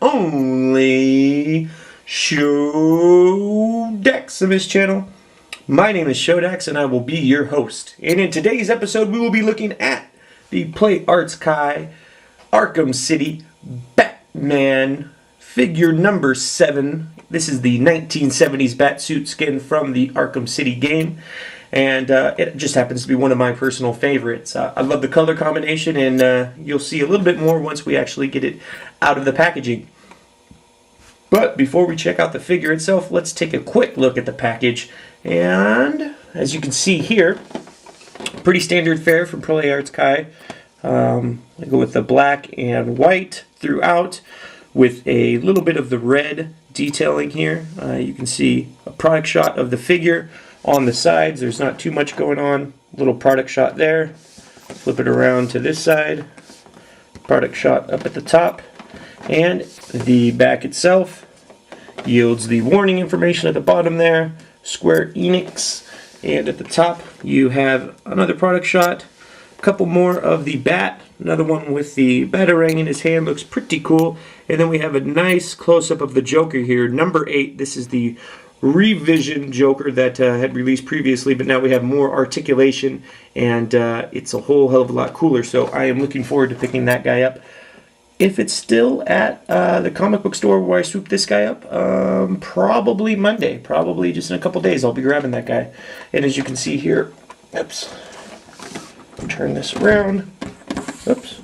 only Showdex of this channel. My name is Showdex and I will be your host. And in today's episode we will be looking at the PlayArts Kai Arkham City Batman figure number 7. This is the 1970s Batsuit skin from the Arkham City game. And it just happens to be one of my personal favorites. I love the color combination, and you'll see a little bit more once we actually get it out of the packaging. But before we check out the figure itself, let's take a quick look at the package. And as you can see here, pretty standard fare from PlayArts Kai. I go with the black and white throughout, with a little bit of the red detailing here. You can see a product shot of the figure. On the sides, there's not too much going on. Little product shot there. Flip it around to this side. Product shot up at the top. And the back itself yields the warning information at the bottom there. Square Enix. And at the top, you have another product shot. A couple more of the bat. Another one with the batarang in his hand. Looks pretty cool. And then we have a nice close-up of the Joker here. Number 8. This is the revision Joker that had released previously, but now we have more articulation, and it's a whole hell of a lot cooler, so I am looking forward to picking that guy up. If it's still at the comic book store where I swoop this guy up, probably Monday, probably just in a couple days I'll be grabbing that guy. And as you can see here, oops, turn this around, oops,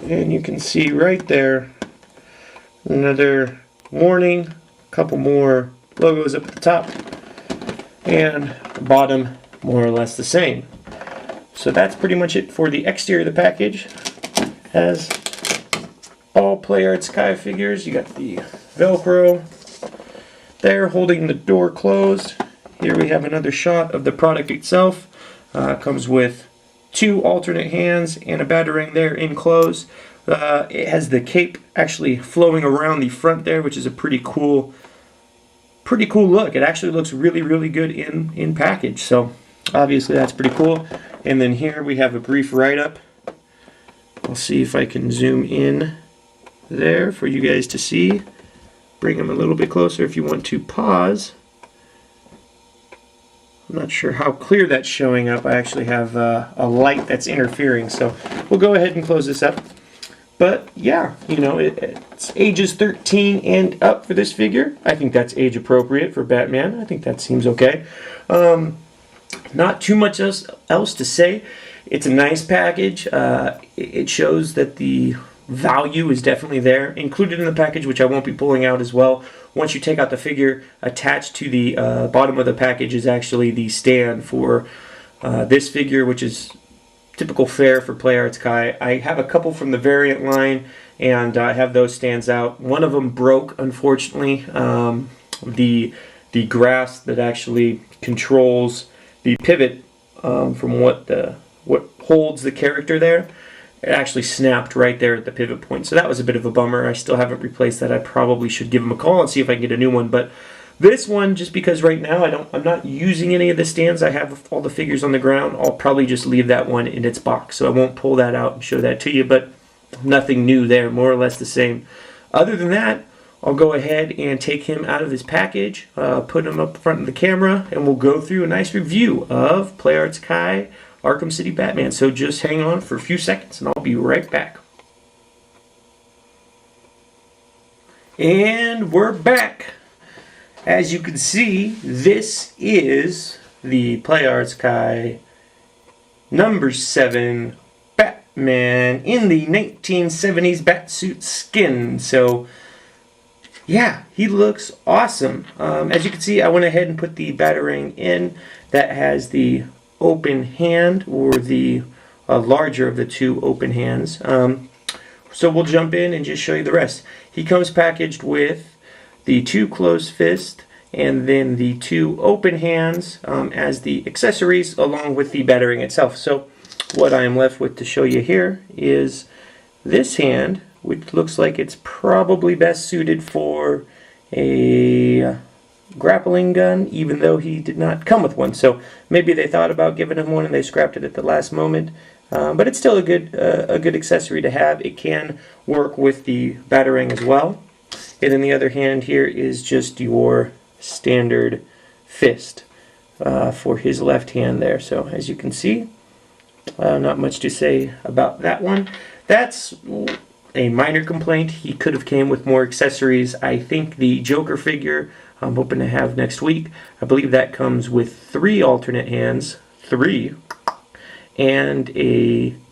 and you can see right there another warning, a couple more logos up at the top, and the bottom more or less the same. So that's pretty much it for the exterior of the package. As all PlayArts Kai figures, you got the Velcro there holding the door closed. Here we have another shot of the product itself. Comes with 2 alternate hands and a batarang there enclosed. It has the cape actually flowing around the front there, which is a pretty cool look. It actually looks really good in package, so obviously that's pretty cool. And then here we have a brief write-up. I'll see if I can zoom in there for you guys to see. Bring them a little bit closer if you want to pause. I'm not sure how clear that's showing up. I actually have a light that's interfering, so we'll go ahead and close this up. But yeah, you know, it's ages 13 and up for this figure. I think that's age appropriate for Batman. I think that seems okay. Not too much else to say. It's a nice package. It shows that the value is definitely there. Included in the package, which I won't be pulling out as well. Once you take out the figure, attached to the bottom of the package is actually the stand for this figure, which is typical fare for PlayArts Kai. I have a couple from the variant line, and I have those stands out. One of them broke, unfortunately. The grass that actually controls the pivot from what holds the character there, it actually snapped right there at the pivot point. So that was a bit of a bummer. I still haven't replaced that. I probably should give them a call and see if I can get a new one. But this one, just because right now I'm not using any of the stands, I have all the figures on the ground, I'll probably just leave that one in its box. So I won't pull that out and show that to you, but nothing new there, more or less the same. Other than that, I'll go ahead and take him out of his package, put him up front of the camera, and we'll go through a nice review of PlayArts Kai Arkham City Batman. So just hang on for a few seconds and I'll be right back. And we're back. As you can see, this is the PlayArts Kai number 7 Batman in the 1970s Batsuit skin. So yeah, he looks awesome. As you can see, I went ahead and put the batarang in. That has the open hand, or the larger of the 2 open hands. So we'll jump in and just show you the rest. He comes packaged with the 2 closed fists, and then the 2 open hands as the accessories, along with the batarang itself. So what I am left with to show you here is this hand, which looks like it's probably best suited for a grappling gun, even though he did not come with one. So maybe they thought about giving him one and they scrapped it at the last moment. but it's still a good accessory to have. It can work with the Batarang as well. And then the other hand here is just your standard fist for his left hand there. So as you can see, not much to say about that one. That's a minor complaint. He could have came with more accessories. I think the Joker figure I'm hoping to have next week, I believe that comes with 3 alternate hands, 3, and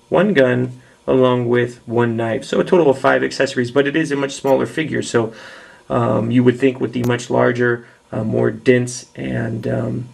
one gun along with 1 knife. So a total of 5 accessories, but it is a much smaller figure. So you would think with the much larger, more dense and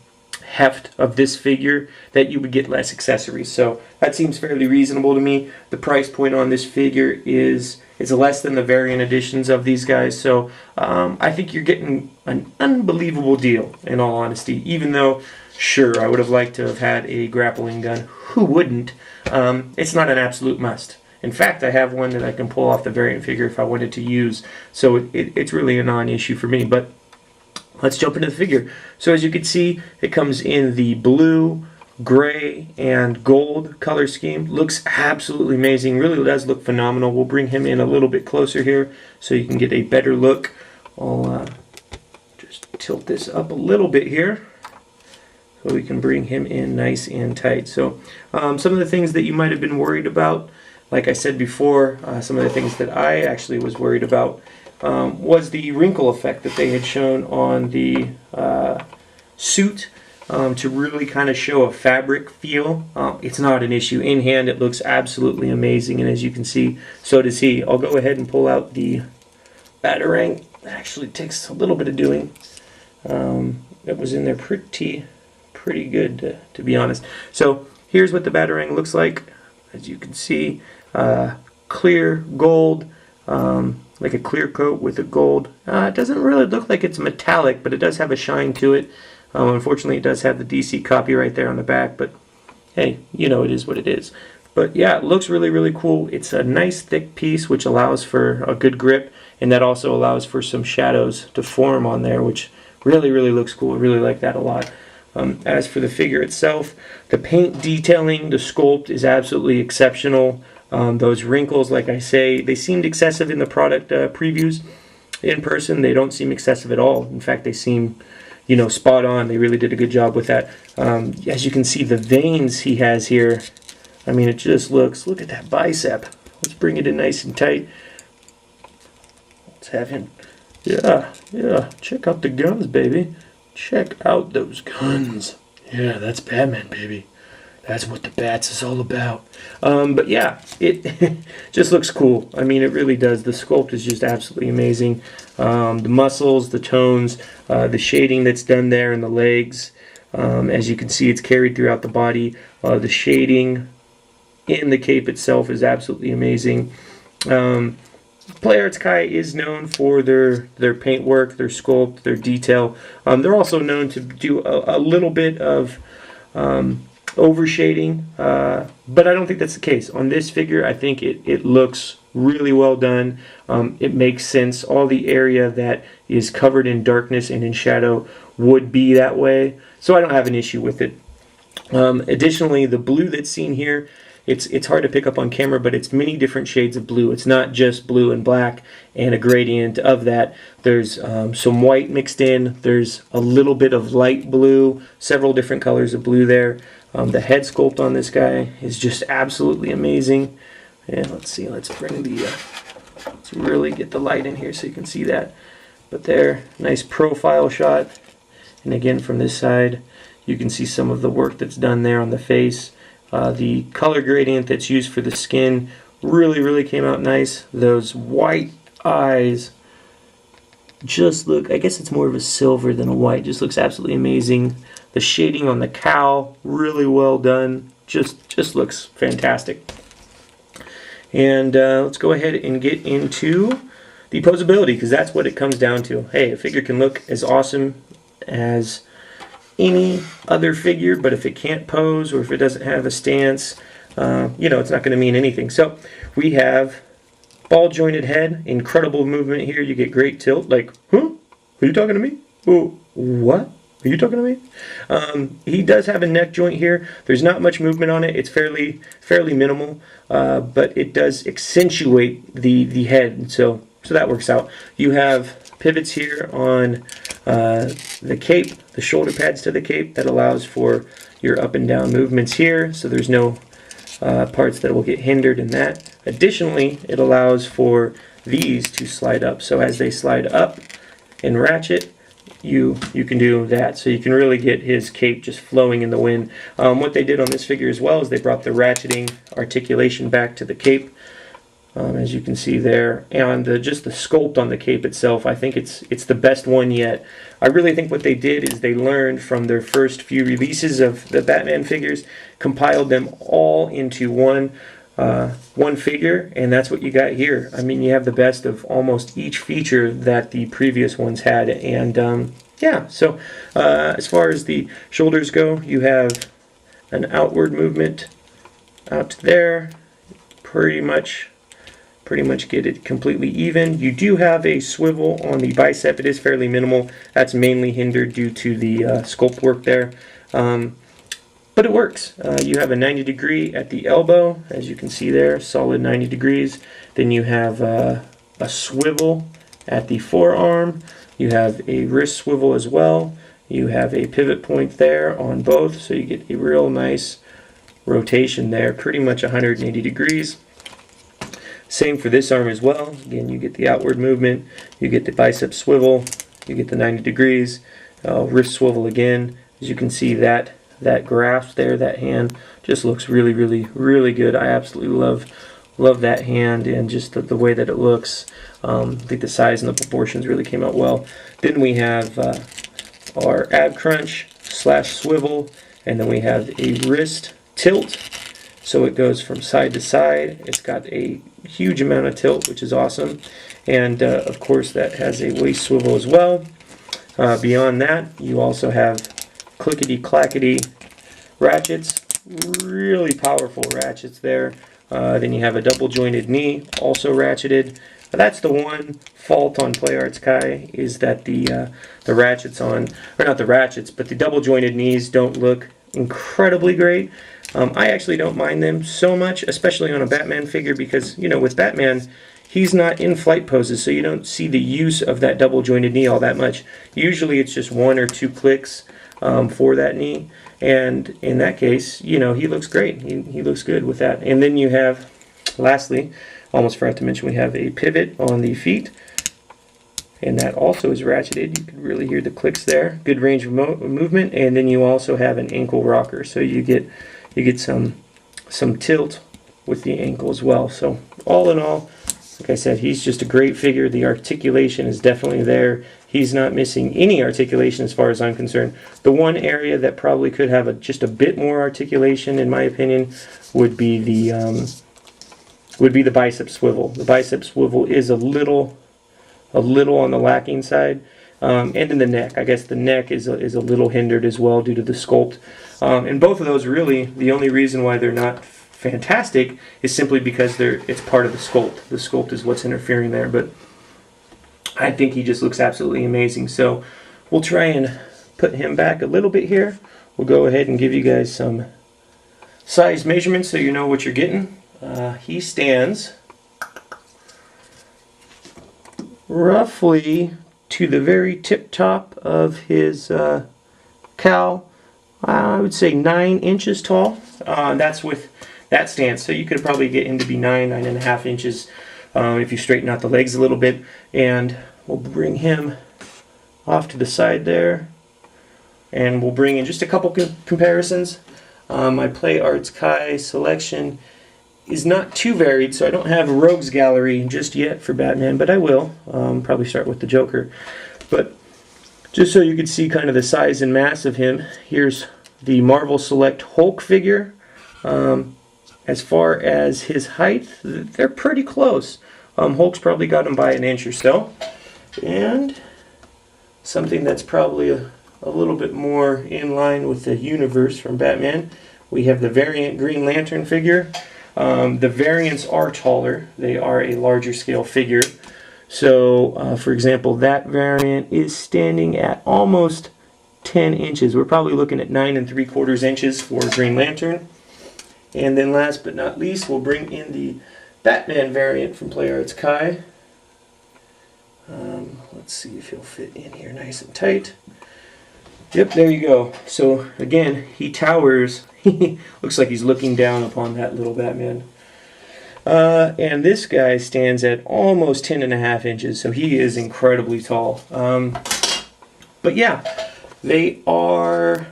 heft of this figure that you would get less accessories. So that seems fairly reasonable to me. The price point on this figure is less than the variant editions of these guys. So I think you're getting an unbelievable deal, in all honesty. Even though, sure, I would have liked to have had a grappling gun. Who wouldn't? It's not an absolute must. In fact, I have one that I can pull off the variant figure if I wanted to use. So it's really a non-issue for me. But let's jump into the figure. So as you can see, it comes in the blue, gray, and gold color scheme. Looks absolutely amazing. Really does look phenomenal. We'll bring him in a little bit closer here so you can get a better look. I'll just tilt this up a little bit here so we can bring him in nice and tight. So some of the things that you might have been worried about, like I said before, some of the things that I actually was worried about was the wrinkle effect that they had shown on the suit to really kind of show a fabric feel. It's not an issue. In hand, it looks absolutely amazing, and as you can see, so does he. I'll go ahead and pull out the Batarang. It actually takes a little bit of doing. It was in there pretty good, to be honest. So here's what the Batarang looks like. As you can see, clear gold, like a clear coat with a gold. It doesn't really look like it's metallic, but it does have a shine to it. Unfortunately, it does have the DC copyright there on the back, but hey, you know, it is what it is. But yeah, it looks really cool. It's a nice thick piece, which allows for a good grip, and that also allows for some shadows to form on there, which really looks cool. I really like that a lot. As for the figure itself, the paint detailing, the sculpt is absolutely exceptional. Those wrinkles, like I say, they seemed excessive in the product previews. In person, they don't seem excessive at all. In fact, they seem, you know, spot on. They really did a good job with that. As you can see, the veins he has here, I mean, it just looks, look at that bicep. Let's bring it in nice and tight. Let's have him, yeah, check out the guns, baby. Check out those guns. Yeah, that's Batman, baby. That's what the Bats is all about. But yeah, it just looks cool. I mean, it really does. The sculpt is just absolutely amazing. The muscles, the tones, the shading that's done there in the legs. As you can see, it's carried throughout the body. The shading in the cape itself is absolutely amazing. PlayArts Kai is known for their paint work, their sculpt, their detail. They're also known to do a little bit of overshading, but I don't think that's the case. On this figure, I think it looks really well done. It makes sense. All the area that is covered in darkness and in shadow would be that way, so I don't have an issue with it. Additionally, the blue that's seen here, it's hard to pick up on camera, but it's many different shades of blue. It's not just blue and black and a gradient of that. There's some white mixed in. There's a little bit of light blue, several different colors of blue there. The head sculpt on this guy is just absolutely amazing. And let's see, let's bring let's really get the light in here so you can see that. But there, nice profile shot. And again, from this side, you can see some of the work that's done there on the face. The color gradient that's used for the skin really came out nice. Those white eyes just look, I guess it's more of a silver than a white, just looks absolutely amazing. The shading on the cowl, really well done, just looks fantastic. And let's go ahead and get into the posability, because that's what it comes down to. Hey, a figure can look as awesome as any other figure, but if it can't pose or if it doesn't have a stance, you know, it's not going to mean anything. So we have ball jointed head, incredible movement here. You get great tilt, like, huh? Are you talking to me? Oh, what? Are you talking to me? He does have a neck joint here. There's not much movement on it. It's fairly minimal, but it does accentuate the head, so that works out. You have pivots here on the cape, the shoulder pads to the cape, that allows for your up and down movements here, so there's no parts that will get hindered in that. Additionally, it allows for these to slide up, so as they slide up and ratchet, you can do that, so you can really get his cape just flowing in the wind. What they did on this figure as well is they brought the ratcheting articulation back to the cape, as you can see there, and just the sculpt on the cape itself. I think it's the best one yet. I really think what they did is they learned from their first few releases of the Batman figures, compiled them all into one figure, and that's what you got here. I mean, you have the best of almost each feature that the previous ones had, and yeah, so as far as the shoulders go, you have an outward movement out to there, pretty much get it completely even. You do have a swivel on the bicep. It is fairly minimal. That's mainly hindered due to the sculpt work there. But it works. You have a 90-degree at the elbow, as you can see there, solid 90 degrees. Then you have a swivel at the forearm. You have a wrist swivel as well. You have a pivot point there on both, so you get a real nice rotation there, pretty much 180 degrees. Same for this arm as well. Again, you get the outward movement, you get the bicep swivel, you get the 90 degrees, wrist swivel again. As you can see, that grasp there, that hand, just looks really good. I absolutely love that hand, and just the way that it looks. I think the size and the proportions really came out well. Then we have our ab crunch / swivel, and then we have a wrist tilt, so it goes from side to side. It's got a huge amount of tilt, which is awesome, and of course that has a waist swivel as well. Beyond that, you also have clickety clackety ratchets, really powerful ratchets there. Then you have a double jointed knee, also ratcheted. That's the one fault on PlayArts Kai, is that the ratchets on, or not the ratchets, but the double jointed knees don't look incredibly great. I actually don't mind them so much, especially on a Batman figure, because, you know, with Batman, he's not in flight poses, so you don't see the use of that double jointed knee all that much. Usually it's just 1 or 2 clicks for that knee, and in that case, you know, he looks great. He looks good with that. And then you have, lastly, almost forgot to mention, we have a pivot on the feet, and that also is ratcheted. You can really hear the clicks there. Good range of movement. And then you also have an ankle rocker, so you get some tilt with the ankle as well. So all in all, like I said, he's just a great figure. The articulation is definitely there. He's not missing any articulation as far as I'm concerned. The one area that probably could have just a bit more articulation, in my opinion, would be the bicep swivel. The bicep swivel is a little on the lacking side, and in the neck. I guess the neck is a little hindered as well due to the sculpt. And both of those, really, the only reason why they're not fantastic is simply because it's part of the sculpt. The sculpt is what's interfering there, but I think he just looks absolutely amazing. So we'll try and put him back a little bit here. We'll go ahead and give you guys some size measurements so you know what you're getting. He stands roughly to the very tip top of his cowl. I would say 9 inches tall. That's with that stance, so you could probably get him to be 9.5 inches if you straighten out the legs a little bit. And we'll bring him off to the side there, and we'll bring in just a couple comparisons. My PlayArts Kai selection is not too varied, so I don't have a rogues gallery just yet for Batman, but I will. Probably start with the Joker. But just so you can see kind of the size and mass of him, here's the Marvel Select Hulk figure. As far as his height, they're pretty close. Hulk's probably got him by an inch or so. And something that's probably a little bit more in line with the universe from Batman, we have the variant Green Lantern figure. The variants are taller. They are a larger scale figure. So, for example, that variant is standing at almost 10 inches. We're probably looking at 9 3/4 inches for Green Lantern. And then last but not least, we'll bring in the Batman variant from PlayArts Kai. Let's see if he'll fit in here nice and tight. Yep, there you go. So again, he towers. Looks like he's looking down upon that little Batman. And this guy stands at almost 10.5 inches, so he is incredibly tall. But yeah, they are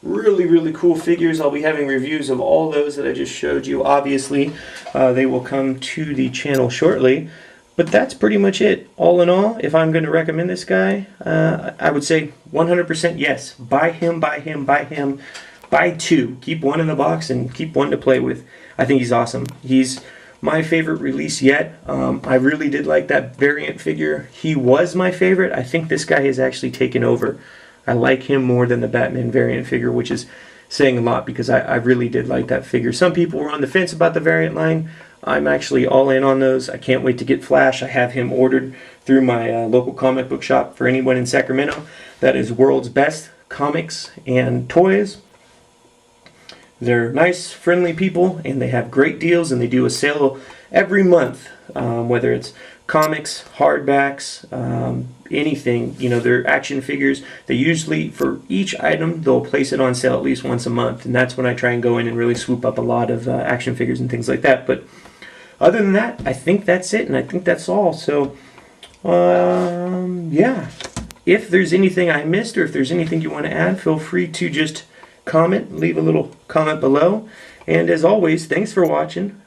really, really cool figures. I'll be having reviews of all those that I just showed you. Obviously, they will come to the channel shortly. But that's pretty much it. All in all, if I'm going to recommend this guy, I would say 100% yes. Buy him, buy him, buy him. Buy two. Keep one in the box and keep one to play with. I think he's awesome. He's my favorite release yet. I really did like that variant figure. He was my favorite. I think this guy has actually taken over. I like him more than the Batman variant figure, which is saying a lot because I really did like that figure. Some people were on the fence about the variant line. I'm actually all in on those. I can't wait to get Flash. I have him ordered through my local comic book shop for anyone in Sacramento. That is World's Best Comics and Toys. They're nice, friendly people, and they have great deals, and they do a sale every month, whether it's comics, hardbacks, anything. You know, they're action figures. They usually, for each item, they'll place it on sale at least once a month, and that's when I try and go in and really swoop up a lot of action figures and things like that. But other than that, I think that's it, and I think that's all. So, yeah. If there's anything I missed, or if there's anything you want to add, feel free to just comment, leave a little comment below. And as always, thanks for watching.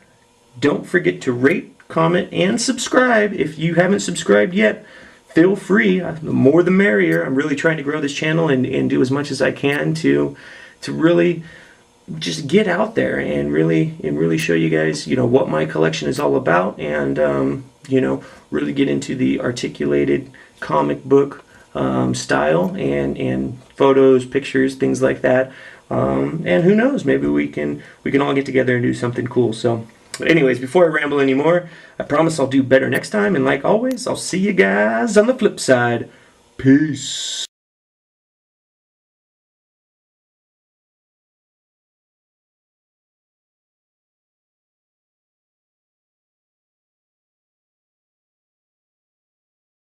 Don't forget to rate, comment, and subscribe. If you haven't subscribed yet, feel free. The more the merrier. I'm really trying to grow this channel and do as much as I can to really just get out there and really show you guys, you know, what my collection is all about, and you know, really get into the articulated comic book style and photos, pictures, things like that. And who knows, maybe we can all get together and do something cool. So, but anyways, before I ramble anymore, I promise I'll do better next time. And like always, I'll see you guys on the flip side. Peace.